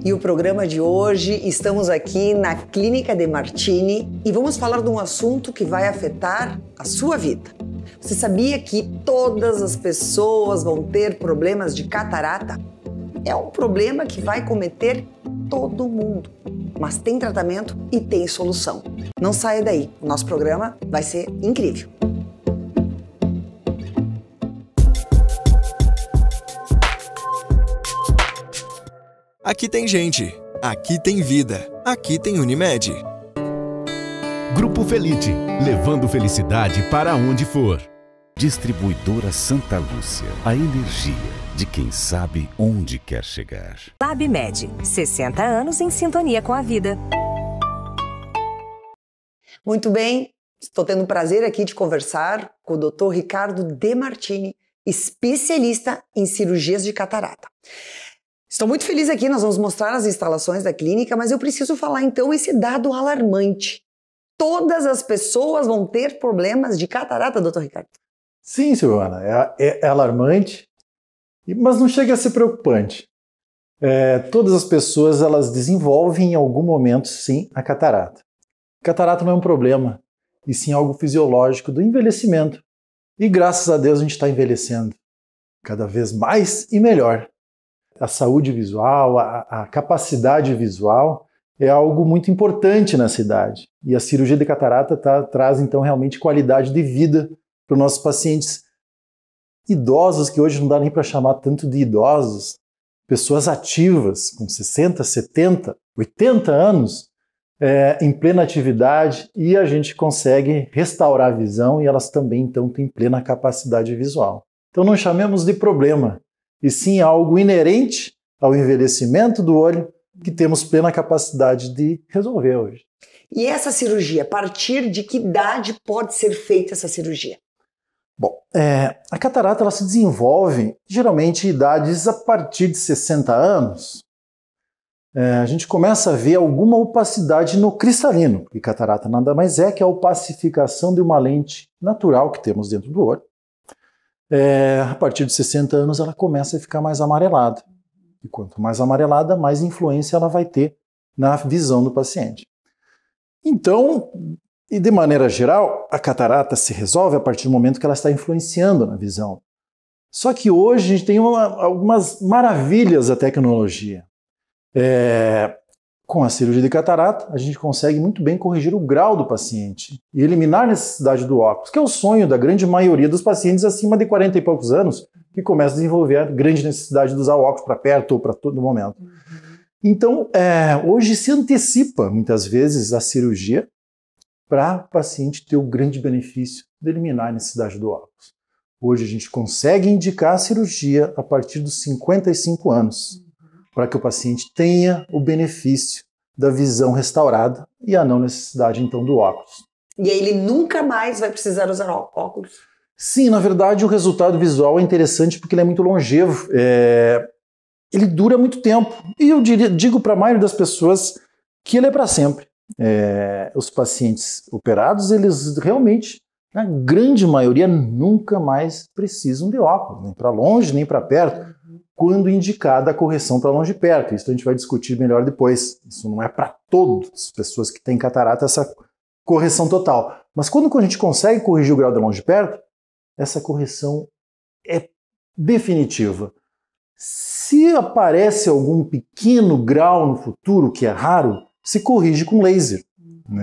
E o programa de hoje, estamos aqui na Clínica Demartini e vamos falar de um assunto que vai afetar a sua vida. Você sabia que todas as pessoas vão ter problemas de catarata? É um problema que vai cometer todo mundo, mas tem tratamento e tem solução. Não saia daí, o nosso programa vai ser incrível. Aqui tem gente, aqui tem vida, aqui tem Unimed. Grupo Felite, levando felicidade para onde for. Distribuidora Santa Lúcia, a energia de quem sabe onde quer chegar. LabMed, 60 anos em sintonia com a vida. Muito bem, estou tendo o prazer aqui de conversar com o Dr. Ricardo Demartini, especialista em cirurgias de catarata. Estou muito feliz aqui, nós vamos mostrar as instalações da clínica, mas eu preciso falar então esse dado alarmante. Todas as pessoas vão ter problemas de catarata, doutor Ricardo? Sim, Silvana, é alarmante, mas não chega a ser preocupante. Todas as pessoas elas desenvolvem em algum momento, sim, a catarata. Catarata não é um problema, e sim algo fisiológico do envelhecimento. E graças a Deus a gente está envelhecendo cada vez mais e melhor. A saúde visual, a capacidade visual é algo muito importante nessa idade. E a cirurgia de catarata traz então realmente qualidade de vida para os nossos pacientes idosos, que hoje não dá nem para chamar tanto de idosos, pessoas ativas, com 60, 70, 80 anos, em plena atividade, e a gente consegue restaurar a visão e elas também então têm plena capacidade visual. Então não chamemos de problema, e sim algo inerente ao envelhecimento do olho que temos plena capacidade de resolver hoje. E essa cirurgia, a partir de que idade pode ser feita essa cirurgia? Bom, a catarata ela se desenvolve geralmente em idades a partir de 60 anos. A gente começa a ver alguma opacidade no cristalino, porque catarata nada mais é que a opacificação de uma lente natural que temos dentro do olho. A partir de 60 anos ela começa a ficar mais amarelada. E quanto mais amarelada, mais influência ela vai ter na visão do paciente. Então, e de maneira geral, a catarata se resolve a partir do momento que ela está influenciando na visão. Só que hoje a gente tem algumas maravilhas da tecnologia. Com a cirurgia de catarata, a gente consegue muito bem corrigir o grau do paciente e eliminar a necessidade do óculos, que é o sonho da grande maioria dos pacientes acima de 40 e poucos anos, que começam a desenvolver a grande necessidade de usar o óculos para perto ou para todo momento. Então, hoje se antecipa, muitas vezes, a cirurgia para o paciente ter o grande benefício de eliminar a necessidade do óculos. Hoje a gente consegue indicar a cirurgia a partir dos 55 anos, para que o paciente tenha o benefício da visão restaurada e a não necessidade, então, do óculos. E aí ele nunca mais vai precisar usar óculos? Sim, na verdade, o resultado visual é interessante porque ele é muito longevo. Ele dura muito tempo. E eu digo para a maioria das pessoas que ele é para sempre. Os pacientes operados, eles realmente, na grande maioria, nunca mais precisam de óculos, nem para longe, nem para perto, quando indicada a correção para longe e perto. Isso a gente vai discutir melhor depois. Isso não é para todas as pessoas que têm catarata essa correção total. Mas quando a gente consegue corrigir o grau de longe e perto, essa correção é definitiva. Se aparece algum pequeno grau no futuro, que é raro, se corrige com laser.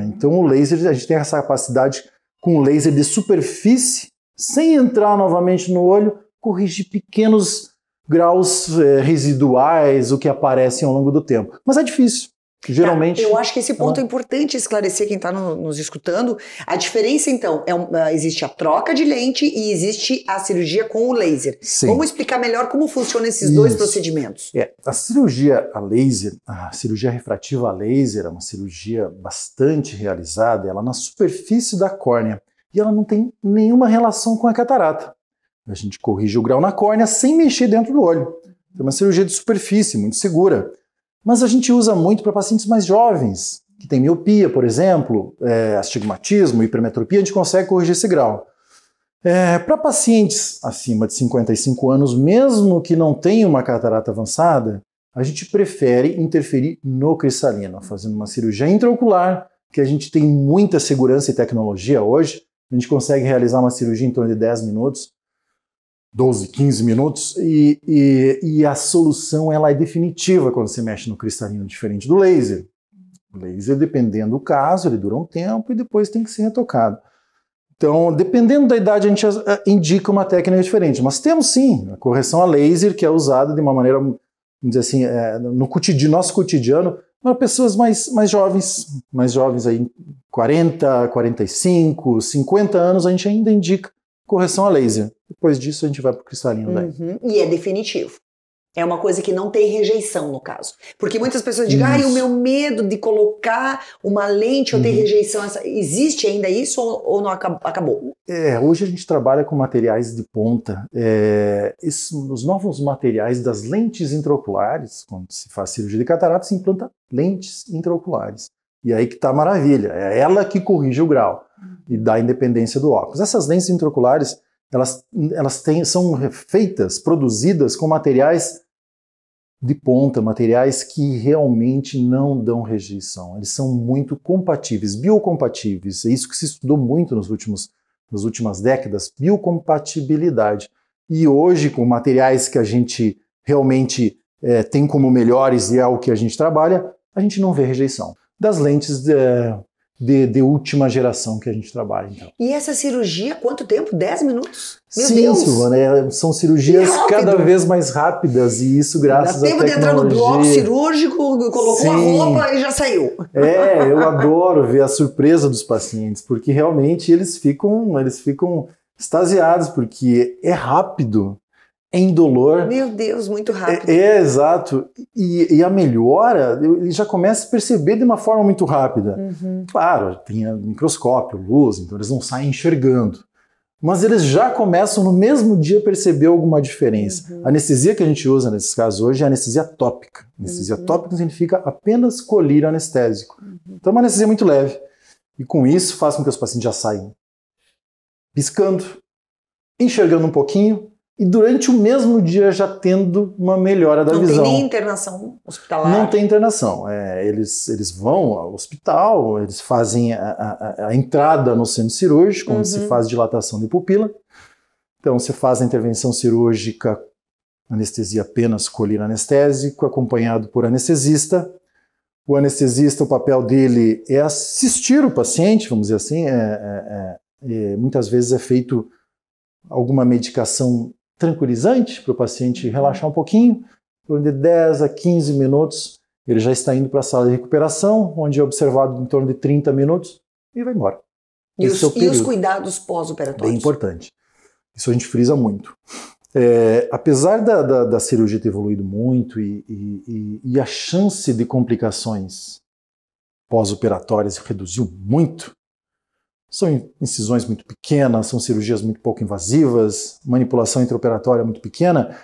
Então o laser, a gente tem essa capacidade com laser de superfície, sem entrar novamente no olho, corrigir pequenos graus residuais, o que aparecem ao longo do tempo. Mas é difícil. Geralmente... Eu acho que esse ponto é importante esclarecer quem está nos escutando. A diferença, então, existe a troca de lente e existe a cirurgia com o laser. Sim. Vamos explicar melhor como funcionam esses dois procedimentos. A cirurgia a laser, a cirurgia refrativa a laser, é uma cirurgia bastante realizada, ela na superfície da córnea, e ela não tem nenhuma relação com a catarata. A gente corrige o grau na córnea sem mexer dentro do olho. É uma cirurgia de superfície, muito segura. Mas a gente usa muito para pacientes mais jovens, que têm miopia, por exemplo, astigmatismo, hipermetropia, a gente consegue corrigir esse grau. Para pacientes acima de 55 anos, mesmo que não tenham uma catarata avançada, a gente prefere interferir no cristalino, fazendo uma cirurgia intraocular, que a gente tem muita segurança e tecnologia hoje. A gente consegue realizar uma cirurgia em torno de 10 minutos, 12, 15 minutos, e a solução ela é definitiva quando você mexe no cristalino, diferente do laser. O laser, dependendo do caso, ele dura um tempo e depois tem que ser retocado. Então, dependendo da idade, a gente indica uma técnica diferente. Mas temos sim a correção a laser, que é usada de uma maneira, vamos dizer assim, no nosso cotidiano, para pessoas mais jovens aí, 40, 45, 50 anos, a gente ainda indica correção a laser. Depois disso, a gente vai para o cristalino daí. E é definitivo. É uma coisa que não tem rejeição, no caso. Porque muitas pessoas dizem, o meu medo de colocar uma lente ou ter rejeição. Existe ainda isso ou não acabou? Hoje a gente trabalha com materiais de ponta. Os novos materiais das lentes intraoculares, quando se faz cirurgia de catarata, se implanta lentes intraoculares. E aí que está a maravilha. É ela que corrige o grau e dá a independência do óculos. Essas lentes intraoculares, elas são feitas, produzidas com materiais de ponta, materiais que realmente não dão rejeição. Eles são muito compatíveis, biocompatíveis. É isso que se estudou muito nas últimas décadas, biocompatibilidade. E hoje, com materiais que a gente realmente tem como melhores e é o que a gente trabalha, a gente não vê rejeição. Das lentes de última geração que a gente trabalha, então. E essa cirurgia, quanto tempo? 10 minutos? Meu Sim, Deus! Silvana, são cirurgias cada vez mais rápidas e isso graças à tecnologia. Dá tempo de entrar no bloco cirúrgico, colocou a roupa e já saiu. Eu adoro ver a surpresa dos pacientes, porque realmente eles ficam extasiados, porque é rápido. É indolor. Meu Deus, muito rápido. Exato. E a melhora, ele já começa a perceber de uma forma muito rápida. Claro, tem microscópio, luz, então eles não saem enxergando. Mas eles já começam no mesmo dia a perceber alguma diferença. A anestesia que a gente usa nesses casos hoje é anestesia tópica. Anestesia tópica significa apenas colírio anestésico. Então é uma anestesia muito leve. E com isso faz com que os pacientes já saiam piscando, enxergando um pouquinho, e durante o mesmo dia já tendo uma melhora da visão. Não tem nem internação hospitalar? Não tem internação. Eles vão ao hospital, eles fazem a entrada no centro cirúrgico, onde se faz dilatação de pupila. Então, você faz a intervenção cirúrgica, anestesia apenas colírio anestésico, acompanhado por anestesista. O anestesista, o papel dele é assistir o paciente, vamos dizer assim. Muitas vezes é feito alguma medicação tranquilizante para o paciente relaxar um pouquinho, de 10 a 15 minutos, ele já está indo para a sala de recuperação, onde é observado em torno de 30 minutos e vai embora. E os cuidados pós-operatórios? Bem importante. Isso a gente frisa muito. Apesar da cirurgia ter evoluído muito e a chance de complicações pós-operatórias reduziu muito, são incisões muito pequenas, são cirurgias muito pouco invasivas, manipulação intraoperatória muito pequena,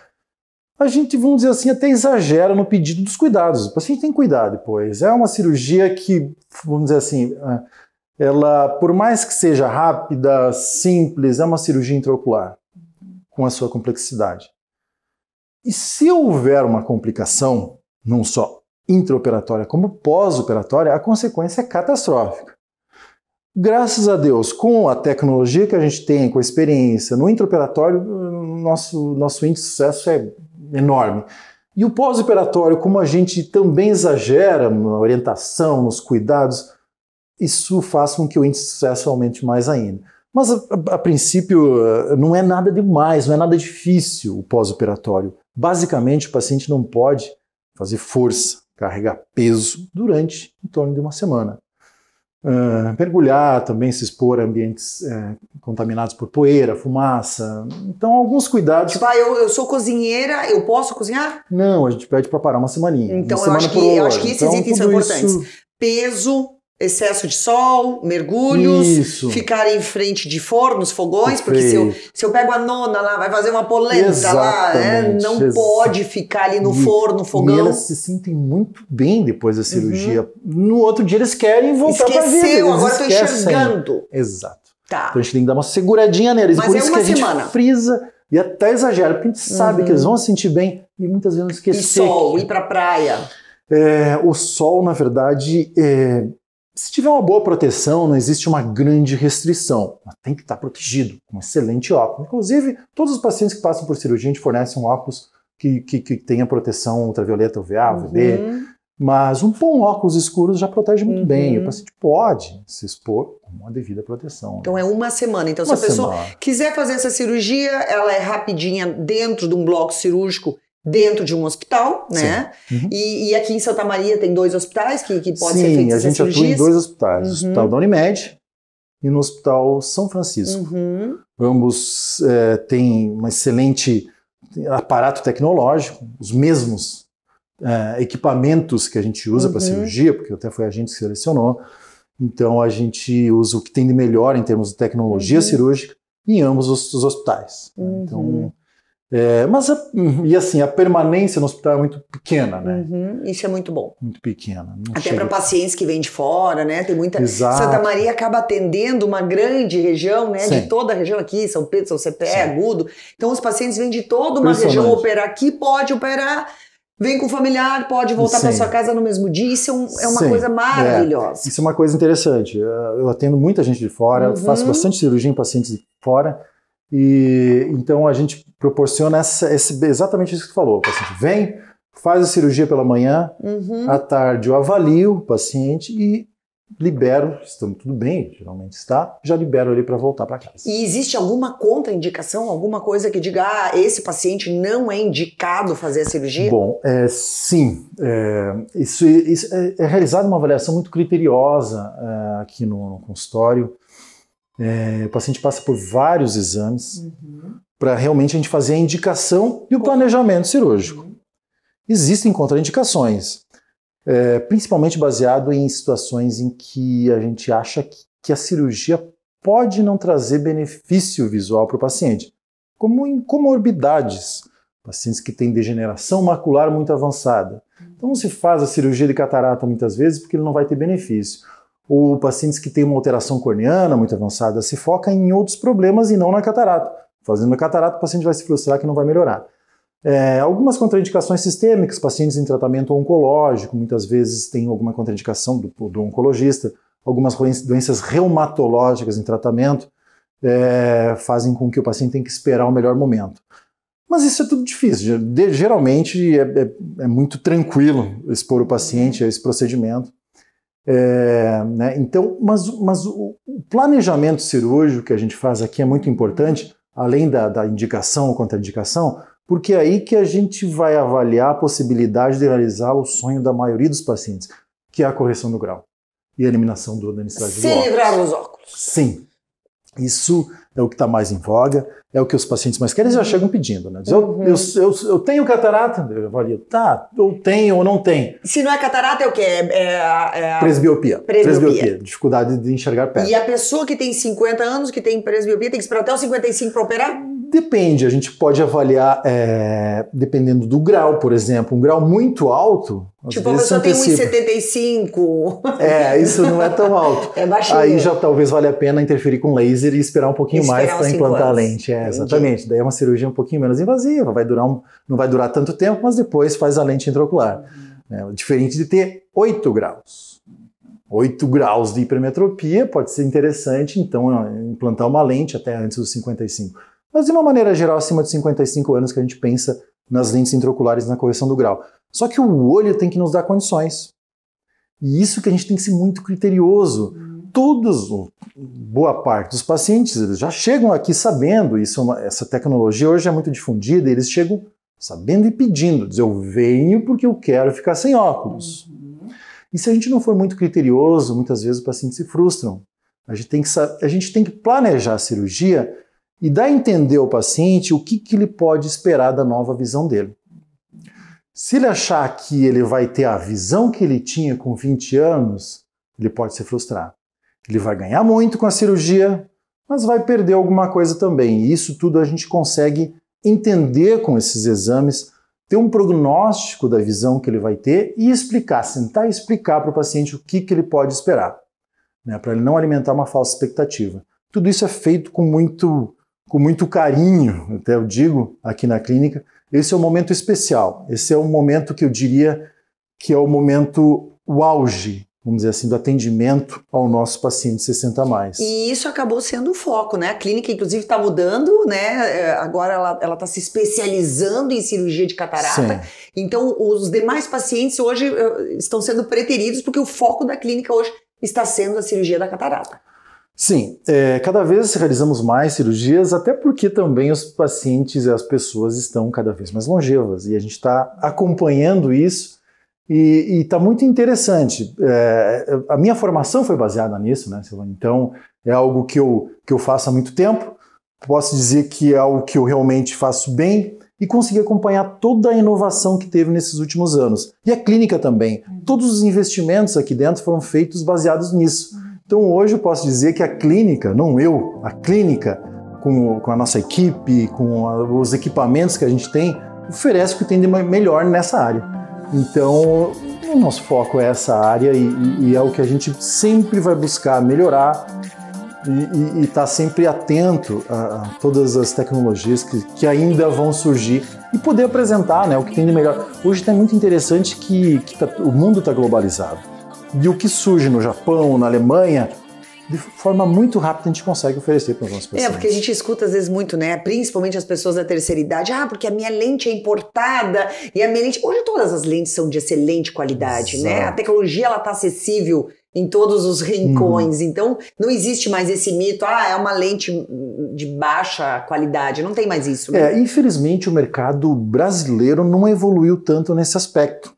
a gente, vamos dizer assim, até exagera no pedido dos cuidados. O paciente tem que cuidar depois. É uma cirurgia que, vamos dizer assim, ela, por mais que seja rápida, simples, é uma cirurgia intraocular, com a sua complexidade. E se houver uma complicação, não só intraoperatória como pós-operatória, a consequência é catastrófica. Graças a Deus, com a tecnologia que a gente tem, com a experiência, no intraoperatório, nosso índice de sucesso é enorme. E o pós-operatório, como a gente também exagera na orientação, nos cuidados, isso faz com que o índice de sucesso aumente mais ainda. Mas, a princípio, não é nada demais, não é nada difícil o pós-operatório. Basicamente, o paciente não pode fazer força, carregar peso durante em torno de uma semana. Mergulhar, também se expor a ambientes contaminados por poeira, fumaça. Então, alguns cuidados. Tipo, eu sou cozinheira, eu posso cozinhar? Não, a gente pede para parar uma semaninha. Então, eu acho que esses itens são importantes. Peso, excesso de sol, mergulhos, ficar em frente de fornos, fogões, porque se eu pego a nona lá, vai fazer uma polenta lá, não pode ficar ali no forno, fogão. E elas se sentem muito bem depois da cirurgia. No outro dia eles querem voltar para a vida. Esqueceu, agora estou enxergando. Exato. Tá. Então a gente tem que dar uma seguradinha neles. Mas por isso que a gente semana. frisa e até exagera, porque a gente sabe que eles vão se sentir bem e muitas vezes esquecer. E sol, ir para a praia. O sol, na verdade, se tiver uma boa proteção, não existe uma grande restrição. Mas tem que estar protegido, com um excelente óculos. Inclusive, todos os pacientes que passam por cirurgia, a gente fornece um óculos que tenha proteção ultravioleta, UVA, UVB. Mas um bom óculos escuros já protege muito bem. O paciente pode se expor com uma devida proteção. Então é uma semana. Então, se a pessoa quiser fazer essa cirurgia, ela é rapidinha dentro de um bloco cirúrgico, dentro de um hospital, né? E aqui em Santa Maria tem 2 hospitais que pode ser feito essa cirurgia? Sim, a gente atua em 2 hospitais. No Hospital da Unimed e no Hospital São Francisco. Ambos têm um excelente aparato tecnológico, os mesmos equipamentos que a gente usa para cirurgia, porque até foi a gente que selecionou. Então a gente usa o que tem de melhor em termos de tecnologia cirúrgica em ambos os hospitais. Então, e assim, a permanência no hospital é muito pequena, né? Isso é muito bom. Muito pequena. Até para pacientes que vêm de fora, né? Tem muita... Exato. Santa Maria acaba atendendo uma grande região, né? De toda a região aqui, São Pedro, São Cepé, Agudo. Então os pacientes vêm de toda uma região operar aqui, pode operar, vem com o familiar, pode voltar para sua casa no mesmo dia. Isso é uma coisa maravilhosa. Isso é uma coisa interessante. Eu atendo muita gente de fora, faço bastante cirurgia em pacientes de fora. E então a gente proporciona exatamente isso que você falou. O paciente vem, faz a cirurgia pela manhã, à tarde eu avalio o paciente e libero, estando tudo bem, geralmente está, já libero ele para voltar para casa. E existe alguma contraindicação, alguma coisa que diga, esse paciente não é indicado fazer a cirurgia? Bom, sim. Isso é realizada uma avaliação muito criteriosa aqui no consultório. O paciente passa por vários exames para realmente a gente fazer a indicação e o planejamento cirúrgico. Existem contraindicações, principalmente baseado em situações em que a gente acha que a cirurgia pode não trazer benefício visual para o paciente, como em comorbidades, pacientes que têm degeneração macular muito avançada. Então não se faz a cirurgia de catarata muitas vezes porque ele não vai ter benefício. Ou pacientes que têm uma alteração corneana muito avançada, se foca em outros problemas e não na catarata. Fazendo a catarata, o paciente vai se frustrar que não vai melhorar. Algumas contraindicações sistêmicas, pacientes em tratamento oncológico, muitas vezes tem alguma contraindicação do oncologista, algumas doenças reumatológicas em tratamento, fazem com que o paciente tenha que esperar o melhor momento. Mas isso é tudo difícil. Geralmente é muito tranquilo expor o paciente a esse procedimento. Então, mas o planejamento cirúrgico que a gente faz aqui é muito importante, além da indicação ou contraindicação, porque é aí que a gente vai avaliar a possibilidade de realizar o sonho da maioria dos pacientes, que é a correção do grau e a eliminação da necessidade do óculos. Se livrar dos óculos. Sim. Isso é o que está mais em voga, é o que os pacientes mais querem, eles já chegam pedindo, né? Eu tenho catarata, eu avalio, eu tenho ou não tenho. Se não é catarata, é o quê? Presbiopia. Presbiopia, dificuldade de enxergar perto. E a pessoa que tem 50 anos, que tem presbiopia, tem que esperar até os 55 para operar? Depende, a gente pode avaliar, dependendo do grau, por exemplo, um grau muito alto. Tipo, a pessoa tem 1,75. Isso não é tão alto. É baixinho. Aí já talvez valha a pena interferir com laser e esperar um pouquinho mais para implantar a lente. Exatamente. Daí é uma cirurgia um pouquinho menos invasiva, não vai durar tanto tempo, mas depois faz a lente intraocular. Diferente de ter 8 graus. 8 graus de hipermetropia pode ser interessante, então, implantar uma lente até antes dos 55. Mas de uma maneira geral, acima de 55 anos que a gente pensa nas lentes intraoculares na correção do grau. Só que o olho tem que nos dar condições. E isso que a gente tem que ser muito criterioso. Boa parte dos pacientes eles já chegam aqui sabendo, essa tecnologia hoje é muito difundida, eles chegam sabendo e pedindo, dizer, eu venho porque eu quero ficar sem óculos. E se a gente não for muito criterioso, muitas vezes os pacientes se frustram. A gente tem que planejar a cirurgia e dar a entender ao paciente o que ele pode esperar da nova visão dele. Se ele achar que ele vai ter a visão que ele tinha com 20 anos, ele pode se frustrar. Ele vai ganhar muito com a cirurgia, mas vai perder alguma coisa também. E isso tudo a gente consegue entender com esses exames, ter um prognóstico da visão que ele vai ter e sentar e explicar para o paciente o que ele pode esperar, né, para ele não alimentar uma falsa expectativa. Tudo isso é feito com muito carinho, até eu digo aqui na clínica, esse é um momento especial. Esse é um momento que eu diria que é o momento, o auge, vamos dizer assim, do atendimento ao nosso paciente 60+. E isso acabou sendo o foco, né? A clínica, inclusive, está mudando, né? Agora ela está se especializando em cirurgia de catarata. Sim. Então, os demais pacientes hoje estão sendo preteridos porque o foco da clínica hoje está sendo a cirurgia da catarata. Sim, cada vez realizamos mais cirurgias, até porque também os pacientes e as pessoas estão cada vez mais longevas. E a gente está acompanhando isso. E está muito interessante. A minha formação foi baseada nisso, né, Silvana? Então, é algo que eu faço há muito tempo. Posso dizer que é algo que eu realmente faço bem e consegui acompanhar toda a inovação que teve nesses últimos anos. E a clínica também. Todos os investimentos aqui dentro foram feitos baseados nisso. Então, hoje eu posso dizer que a clínica, não eu, a clínica, com a nossa equipe, com os equipamentos que a gente tem, oferece o que tem de melhor nessa área. Então, o nosso foco é essa área e é o que a gente sempre vai buscar melhorar e estar sempre atento a todas as tecnologias que ainda vão surgir e poder apresentar, né, o que tem de melhor. Hoje está muito interessante que o mundo está globalizado. E o que surge no Japão, na Alemanha, de forma muito rápida a gente consegue oferecer para os nossos pacientes. Porque a gente escuta às vezes muito, né? Principalmente as pessoas da terceira idade. Porque a minha lente é importada e a minha lente... Hoje todas as lentes são de excelente qualidade, Exato. né? A tecnologia, ela tá acessível em todos os rincões. Então, não existe mais esse mito, é uma lente de baixa qualidade. Não tem mais isso, né? Infelizmente, o mercado brasileiro não evoluiu tanto nesse aspecto.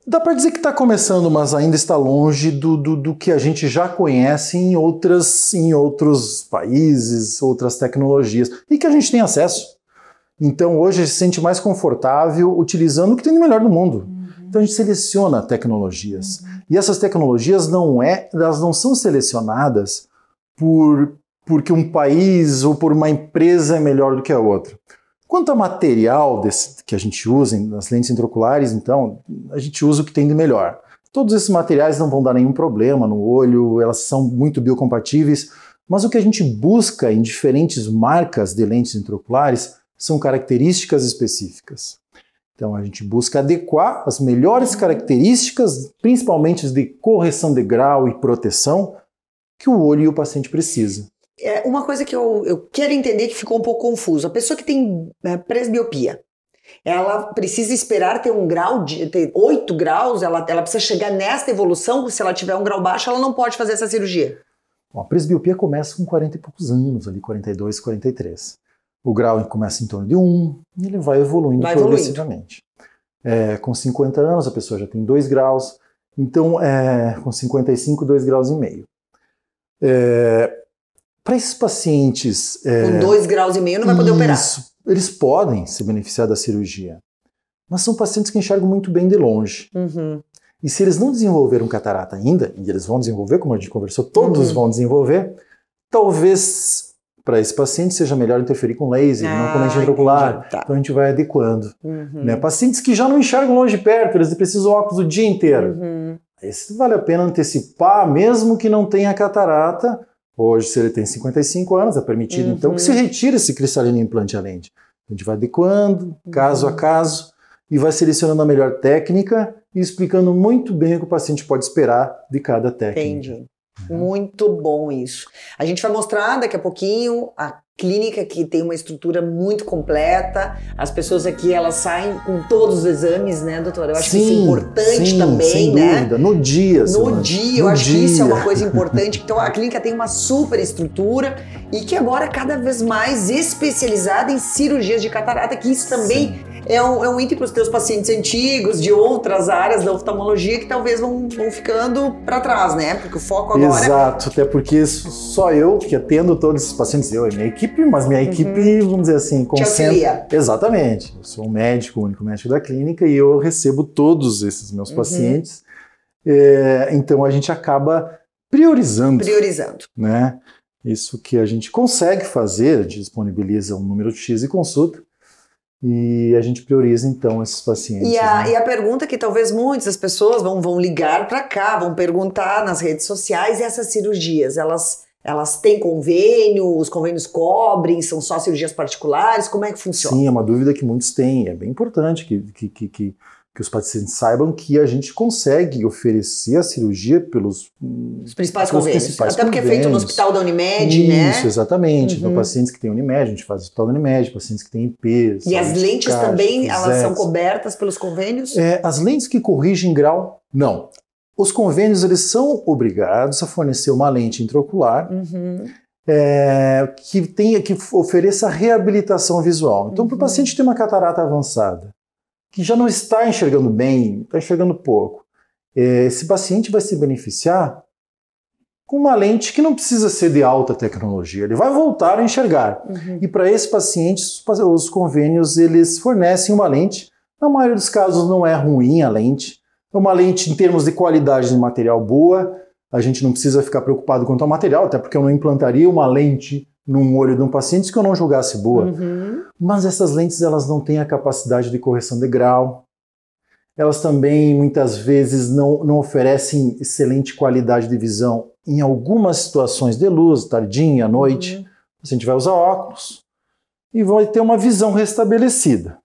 Dá para dizer que está começando, mas ainda está longe do que a gente já conhece em outros países, outras tecnologias, e que a gente tem acesso. Então hoje a gente se sente mais confortável utilizando o que tem de melhor do mundo. Então a gente seleciona tecnologias. E essas tecnologias elas não são selecionadas porque um país ou por uma empresa é melhor do que a outra. Quanto ao material que a gente usa nas lentes intraoculares, então, a gente usa o que tem de melhor. Todos esses materiais não vão dar nenhum problema no olho, elas são muito biocompatíveis, mas o que a gente busca em diferentes marcas de lentes intraoculares são características específicas. Então, a gente busca adequar as melhores características, principalmente de correção de grau e proteção, que o olho e o paciente precisam. Uma coisa que eu quero entender que ficou um pouco confuso. A pessoa que tem presbiopia, ela precisa esperar ter ter 8 graus, ela precisa chegar nesta evolução, se ela tiver um grau baixo, ela não pode fazer essa cirurgia. Bom, a presbiopia começa com 40 e poucos anos, ali 42, 43. O grau começa em torno de 1 e ele vai evoluindo progressivamente. Com 50 anos a pessoa já tem 2 graus, então com 55, 2,5 graus. Para esses pacientes... com 2,5 graus não vai poder operar. Eles podem se beneficiar da cirurgia, mas são pacientes que enxergam muito bem de longe. E se eles não desenvolveram catarata ainda, e eles vão desenvolver, como a gente conversou, todos vão desenvolver, talvez para esse paciente seja melhor interferir com laser, não com lente intraocular. Tá. Então a gente vai adequando. Né? Pacientes que já não enxergam longe e perto, eles precisam de óculos o dia inteiro. Esse vale a pena antecipar, mesmo que não tenha catarata. Hoje, se ele tem 55 anos, é permitido então que se retire esse cristalino implante à lente. A gente vai adequando, caso a caso, e vai selecionando a melhor técnica e explicando muito bem o que o paciente pode esperar de cada técnica. Entendi. Muito bom isso. A gente vai mostrar daqui a pouquinho a clínica que tem uma estrutura muito completa. As pessoas aqui, elas saem com todos os exames, né, doutora? Eu acho que isso é importante também, sem dúvida. No dia. Eu acho que isso é uma coisa importante. Então, a clínica tem uma super estrutura e que agora é cada vez mais especializada em cirurgias de catarata, que isso também é um item para os teus pacientes antigos, de outras áreas da oftalmologia, que talvez vão ficando para trás, né? Porque o foco agora... Exato, até porque só eu que atendo todos esses pacientes, eu e minha equipe, mas minha equipe, vamos dizer assim, concentra... Exatamente. Eu sou um médico, o único médico da clínica, e eu recebo todos esses meus pacientes. Então a gente acaba priorizando. Né? Isso que a gente consegue fazer, a gente disponibiliza um número X de consulta, e a gente prioriza, então, esses pacientes. E a pergunta que talvez muitas das pessoas vão ligar para cá, vão perguntar nas redes sociais, essas cirurgias, elas Elas têm convênio, os convênios cobrem, são só cirurgias particulares, como é que funciona? Sim, é uma dúvida que muitos têm, é bem importante que os pacientes saibam que a gente consegue oferecer a cirurgia pelos os principais convênios. Até porque é feito no hospital da Unimed, né? Isso, exatamente. Então, pacientes que têm Unimed, a gente faz no hospital da Unimed, pacientes que têm IP. E as lentes também, elas são cobertas pelos convênios? As lentes que corrigem grau, não. Os convênios, eles são obrigados a fornecer uma lente intraocular que ofereça reabilitação visual. Então, para o paciente ter uma catarata avançada, que já não está enxergando bem, está enxergando pouco, esse paciente vai se beneficiar com uma lente que não precisa ser de alta tecnologia, ele vai voltar a enxergar. E para esse paciente, os convênios, eles fornecem uma lente, na maioria dos casos não é ruim a lente, é uma lente em termos de qualidade de material boa, a gente não precisa ficar preocupado quanto ao material, até porque eu não implantaria uma lente num olho de um paciente que eu não julgasse boa. Mas essas lentes, elas não têm a capacidade de correção de grau, elas também muitas vezes não oferecem excelente qualidade de visão em algumas situações de luz, tardinha, à noite. O paciente vai usar óculos e vai ter uma visão restabelecida.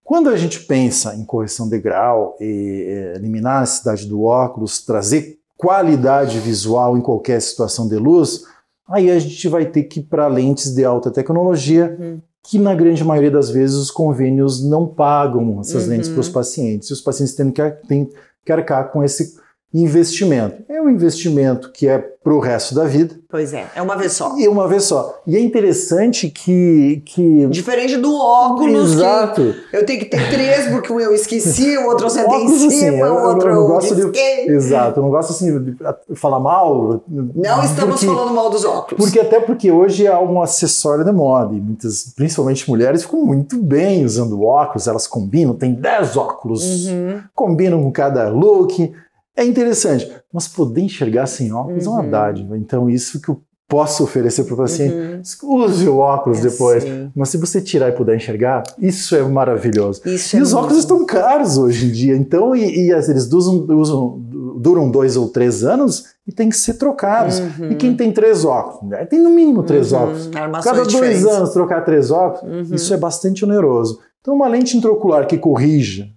Quando a gente pensa em correção de grau e eliminar a necessidade do óculos, trazer qualidade visual em qualquer situação de luz, aí a gente vai ter que ir para lentes de alta tecnologia, que na grande maioria das vezes os convênios não pagam essas lentes para os pacientes. E os pacientes têm que arcar com esse investimento. É um investimento que é para o resto da vida. Pois é uma vez só. E uma vez só. E é interessante que... Diferente do óculos, exato. Que eu tenho que ter 3 porque um eu esqueci, o outro eu sentei em cima, o outro eu risquei. Exato, eu não gosto assim de falar mal. Não estamos falando mal dos óculos. Até porque hoje é um acessório de moda e muitas, principalmente mulheres, ficam muito bem usando óculos, elas combinam, tem 10 óculos, combinam com cada look. É interessante, mas poder enxergar sem óculos é uma dádiva. Então, isso que eu posso oferecer para o paciente, use o óculos depois. Sim. Mas se você tirar e puder enxergar, isso é maravilhoso. E os óculos estão caros hoje em dia, então, eles duram 2 ou 3 anos e tem que ser trocados. E quem tem 3 óculos? Tem no mínimo 3 óculos. Cada 2 anos trocar 3 óculos, isso é bastante oneroso. Então, uma lente intraocular que corrija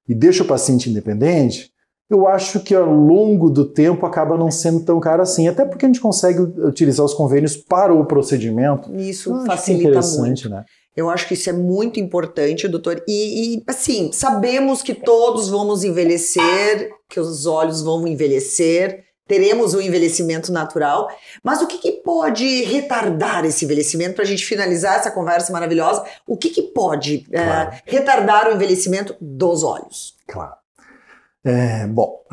e deixa o paciente independente, eu acho que ao longo do tempo acaba não sendo tão caro assim, até porque a gente consegue utilizar os convênios para o procedimento. Isso facilita muito. Né? Eu acho que isso é muito importante, doutor. E assim, sabemos que todos vamos envelhecer, que os olhos vão envelhecer, teremos um envelhecimento natural, mas o que pode retardar esse envelhecimento? Para a gente finalizar essa conversa maravilhosa, o que pode retardar o envelhecimento dos olhos? Claro. Bom,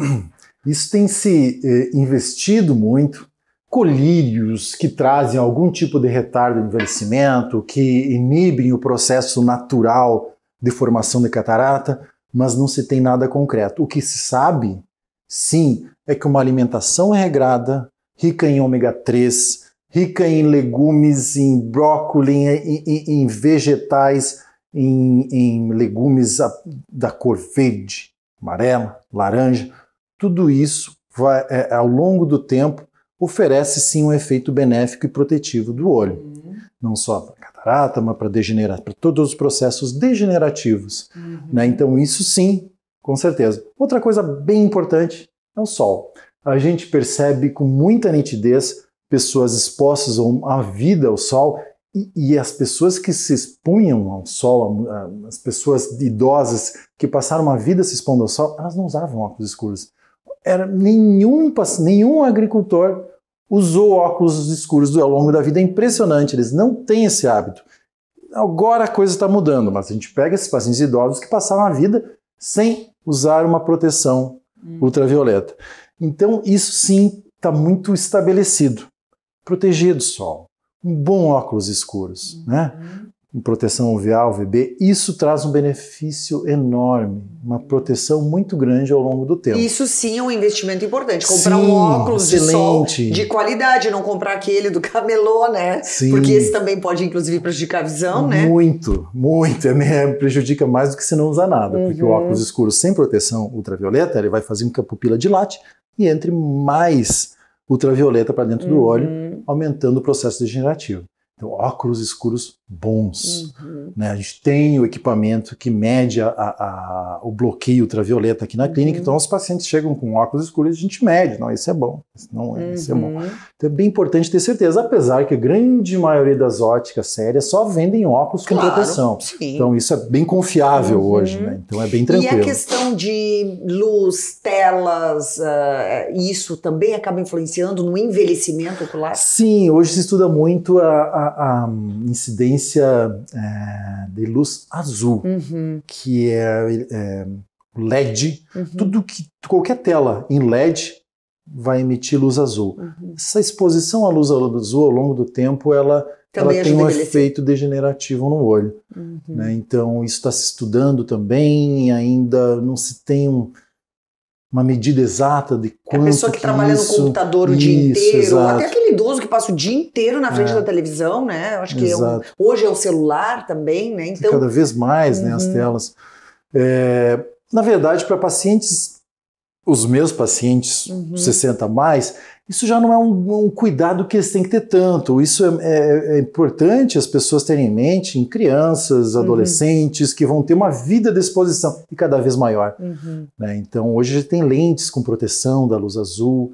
isso tem se investido muito, colírios que trazem algum tipo de retardo de envelhecimento, que inibem o processo natural de formação de catarata, mas não se tem nada concreto. O que se sabe, sim, é que uma alimentação regrada, rica em ômega 3, rica em legumes, em brócolis, em vegetais, em legumes da cor verde, amarela, laranja, tudo isso ao longo do tempo oferece sim um efeito benéfico e protetivo do olho. Não só para catarata, mas para todos os processos degenerativos. Né? Então isso sim, com certeza. Outra coisa bem importante é o sol. A gente percebe com muita nitidez pessoas expostas à vida ao sol e as pessoas que se expunham ao sol, as pessoas idosas que passaram uma vida se expondo ao sol, elas não usavam óculos escuros. Nenhum agricultor usou óculos escuros ao longo da vida. É impressionante, eles não têm esse hábito. Agora a coisa está mudando, mas a gente pega esses pacientes idosos que passaram a vida sem usar uma proteção ultravioleta. Então isso sim está muito estabelecido. Proteger do sol. Um bom óculos escuros, né? Em proteção UVA, UVB, isso traz um benefício enorme, uma proteção muito grande ao longo do tempo. Isso sim é um investimento importante, comprar um óculos de sol de qualidade, não comprar aquele do camelô, né? Sim. Porque esse também pode inclusive prejudicar a visão, né? Muito, prejudica mais do que se não usar nada, porque o óculos escuro sem proteção ultravioleta, ele vai fazer com que a pupila dilate e entre mais ultravioleta para dentro do olho, aumentando o processo degenerativo. Então, óculos escuros bons. Né? A gente tem o equipamento que mede o bloqueio ultravioleta aqui na clínica, então os pacientes chegam com óculos escuros e a gente mede. Não, isso é bom. Isso é bom. Então é bem importante ter certeza, apesar que a grande maioria das óticas sérias só vendem óculos com proteção. Sim. Então isso é bem confiável hoje, né? Então é bem tranquilo. E a questão de luz, telas, isso também acaba influenciando no envelhecimento ocular? Sim, hoje se estuda muito a incidência de luz azul, que é LED. Qualquer tela em LED vai emitir luz azul. Essa exposição à luz azul ao longo do tempo, ela tem um efeito degenerativo no olho. Né? Então isso está se estudando também, ainda não se tem uma medida exata de quanto a pessoa que trabalha no computador o dia inteiro, exato. Até aquele idoso que passa o dia inteiro na frente da televisão, né? Eu acho que hoje é o celular também, né? Então, cada vez mais, né, as telas. Na verdade, para pacientes, os meus pacientes 60 a mais, isso já não é um cuidado que eles têm que ter tanto. Isso é importante as pessoas terem em mente em crianças, adolescentes, que vão ter uma vida de exposição e cada vez maior. Né? Então, hoje a gente tem lentes com proteção da luz azul,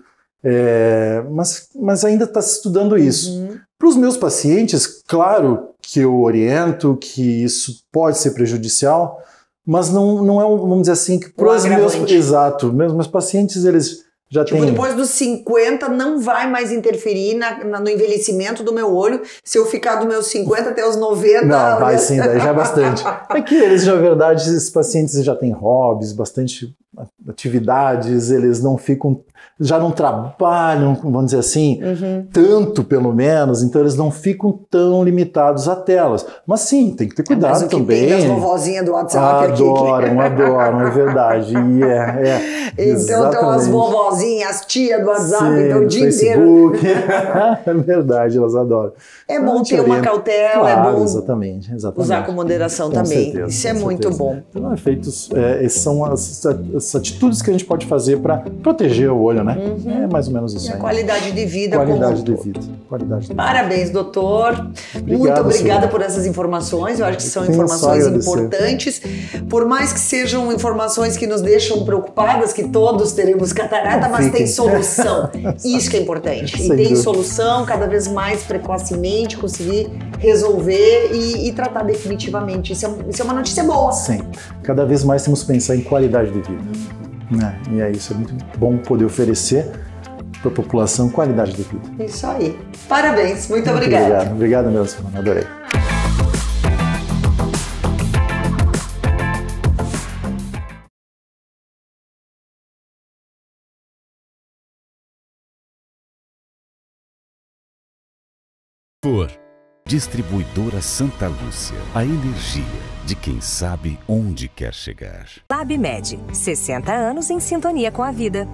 mas ainda está se estudando isso. Para os meus pacientes, claro que eu oriento que isso pode ser prejudicial, mas não é, vamos dizer assim, que para os meus pacientes, eles já têm... Depois dos 50 não vai mais interferir no envelhecimento do meu olho, se eu ficar dos meus 50 até os 90... Não, vai sim, daí já é bastante. É que eles, na verdade, esses pacientes já têm hobbies, bastante atividades, eles não ficam... já não trabalham, vamos dizer assim, tanto pelo menos, então eles não ficam tão limitados a telas. Mas sim, tem que ter cuidado mas o que também. Tem das vovozinhas do WhatsApp adoram, é verdade. Então tem as vovozinhas, as tias do WhatsApp, sim, então o dia Facebook. É verdade, elas adoram. É bom ter uma cautela, claro, é bom exatamente. usar com moderação também. Certeza, isso é muito bom. Então, esses são as atitudes que a gente pode fazer para proteger o olho, né? É mais ou menos isso aí. Qualidade de vida. Qualidade de vida. Parabéns, doutor. Muito obrigada por essas informações. Eu acho que são informações importantes. Por mais que sejam informações que nos deixam preocupadas, que todos teremos catarata, mas tem solução. Isso que é importante. E tem solução, cada vez mais precocemente, conseguir resolver e tratar definitivamente. Isso é uma notícia boa. Sim. Cada vez mais temos que pensar em qualidade de vida. E isso é muito bom poder oferecer para a população qualidade de vida. Isso aí. Parabéns. Muito obrigada. Obrigado mesmo, Simone. Adorei. Distribuidora Santa Lúcia, a energia de quem sabe onde quer chegar. LabMed, 60 anos em sintonia com a vida.